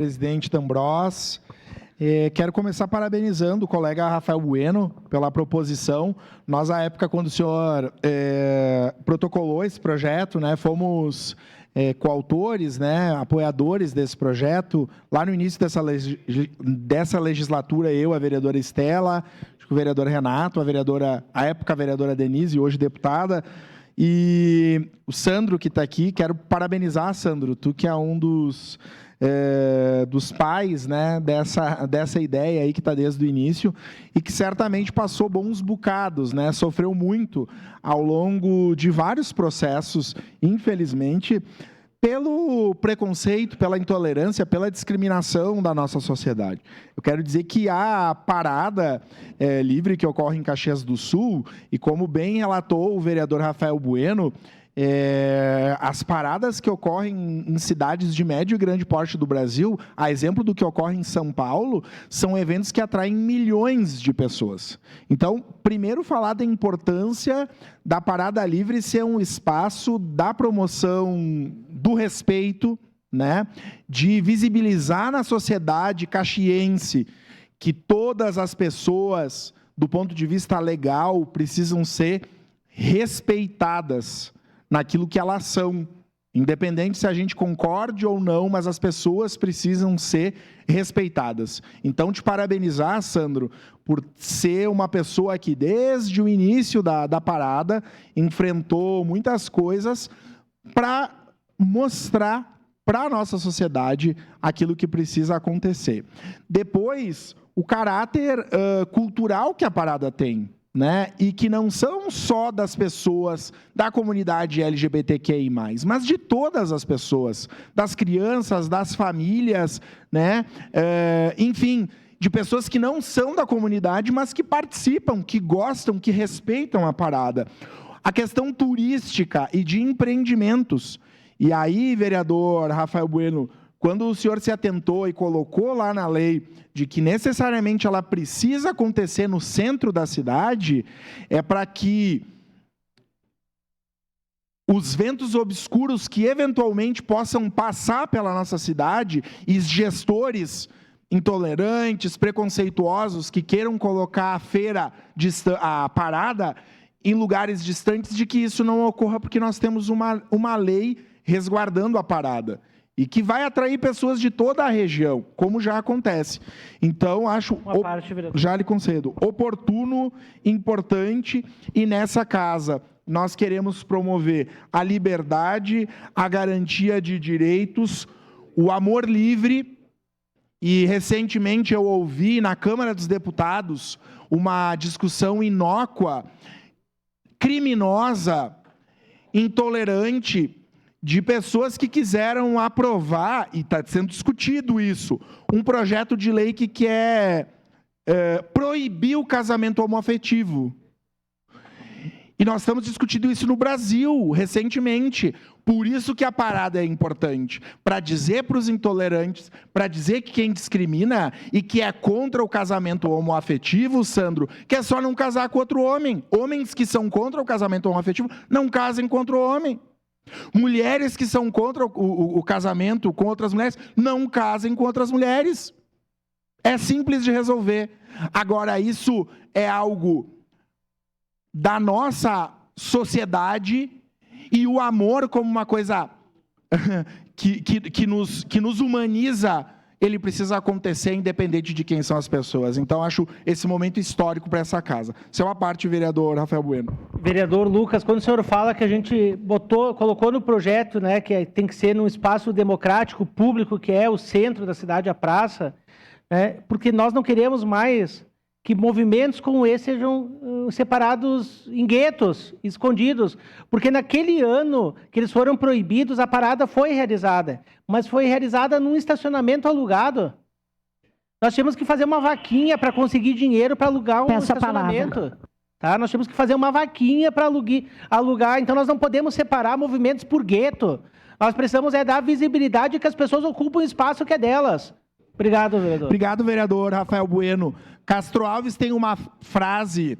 Presidente D'Ambros. Quero começar parabenizando o colega Rafael Bueno pela proposição. Nós, à época, quando o senhor protocolou esse projeto, né, fomos coautores, né, apoiadores desse projeto. Lá no início dessa legislatura, eu, a vereadora Estela, o vereador Renato, à época a vereadora Denise, hoje deputada, e o Sandro, que está aqui. Quero parabenizar, Sandro, tu que é um dos pais, né, dessa ideia aí que está desde o início e que certamente passou bons bocados, né, sofreu muito ao longo de vários processos, infelizmente, pelo preconceito, pela intolerância, pela discriminação da nossa sociedade. Eu quero dizer que a parada livre que ocorre em Caxias do Sul, e como bem relatou o vereador Rafael Bueno, as paradas que ocorrem em cidades de médio e grande porte do Brasil, a exemplo do que ocorre em São Paulo, são eventos que atraem milhões de pessoas. Então, primeiro falar da importância da parada livre ser um espaço da promoção do respeito, né, de visibilizar na sociedade caxiense que todas as pessoas, do ponto de vista legal, precisam ser respeitadas naquilo que elas são, independente se a gente concorde ou não, mas as pessoas precisam ser respeitadas. Então, te parabenizar, Sandro, por ser uma pessoa que, desde o início da parada, enfrentou muitas coisas para mostrar para a nossa sociedade aquilo que precisa acontecer. Depois, o caráter cultural que a parada tem, né? E que não são só das pessoas da comunidade LGBTQI+, mas de todas as pessoas, das crianças, das famílias, né? Enfim, de pessoas que não são da comunidade, mas que participam, que gostam, que respeitam a parada. A questão turística e de empreendimentos. E aí, vereador Rafael Bueno, quando o senhor se atentou e colocou lá na lei de que necessariamente ela precisa acontecer no centro da cidade, é para que os ventos obscuros que eventualmente possam passar pela nossa cidade e gestores intolerantes, preconceituosos, que queiram colocar a feira, a parada, em lugares distantes, de que isso não ocorra, porque nós temos uma lei resguardando a parada. E que vai atrair pessoas de toda a região, como já acontece. Então, acho, já lhe concedo, oportuno, importante, e nessa casa nós queremos promover a liberdade, a garantia de direitos, o amor livre, e recentemente eu ouvi na Câmara dos Deputados uma discussão inócua, criminosa, intolerante, de pessoas que quiseram aprovar, e está sendo discutido isso, um projeto de lei que quer proibir o casamento homoafetivo. E nós estamos discutindo isso no Brasil, recentemente. Por isso que a parada é importante, para dizer para os intolerantes, para dizer que quem discrimina e que é contra o casamento homoafetivo, Sandro, que é só não casar com outro homem. Homens que são contra o casamento homoafetivo, não casem com outro homem. Mulheres que são contra o casamento com outras mulheres, não casem com outras mulheres. É simples de resolver. Agora, isso é algo da nossa sociedade, e o amor como uma coisa que nos humaniza, ele precisa acontecer independente de quem são as pessoas. Então, acho esse momento histórico para essa casa. Isso é uma parte, vereador Rafael Bueno. Vereador Lucas, quando o senhor fala que a gente colocou no projeto, né, que tem que ser num espaço democrático, público, que é o centro da cidade, a praça, né, porque nós não queremos mais que movimentos como esse sejam separados em guetos, escondidos, porque naquele ano que eles foram proibidos, a parada foi realizada, mas foi realizada num estacionamento alugado. Nós tínhamos que fazer uma vaquinha para conseguir dinheiro para alugar um estacionamento. Tá? Nós temos que fazer uma vaquinha para alugar, então nós não podemos separar movimentos por gueto. Nós precisamos dar visibilidade que as pessoas ocupam o espaço que é delas. Obrigado, vereador. Obrigado, vereador Rafael Bueno. Castro Alves tem uma frase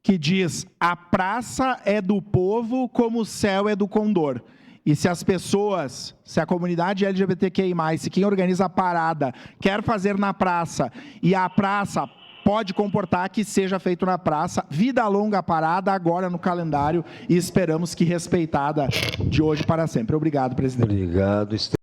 que diz: a praça é do povo como o céu é do condor. E se as pessoas, se a comunidade LGBTQI+, se quem organiza a parada quer fazer na praça e a praça pode comportar que seja feito na praça, vida longa a parada agora no calendário e esperamos que respeitada de hoje para sempre. Obrigado, presidente. Obrigado.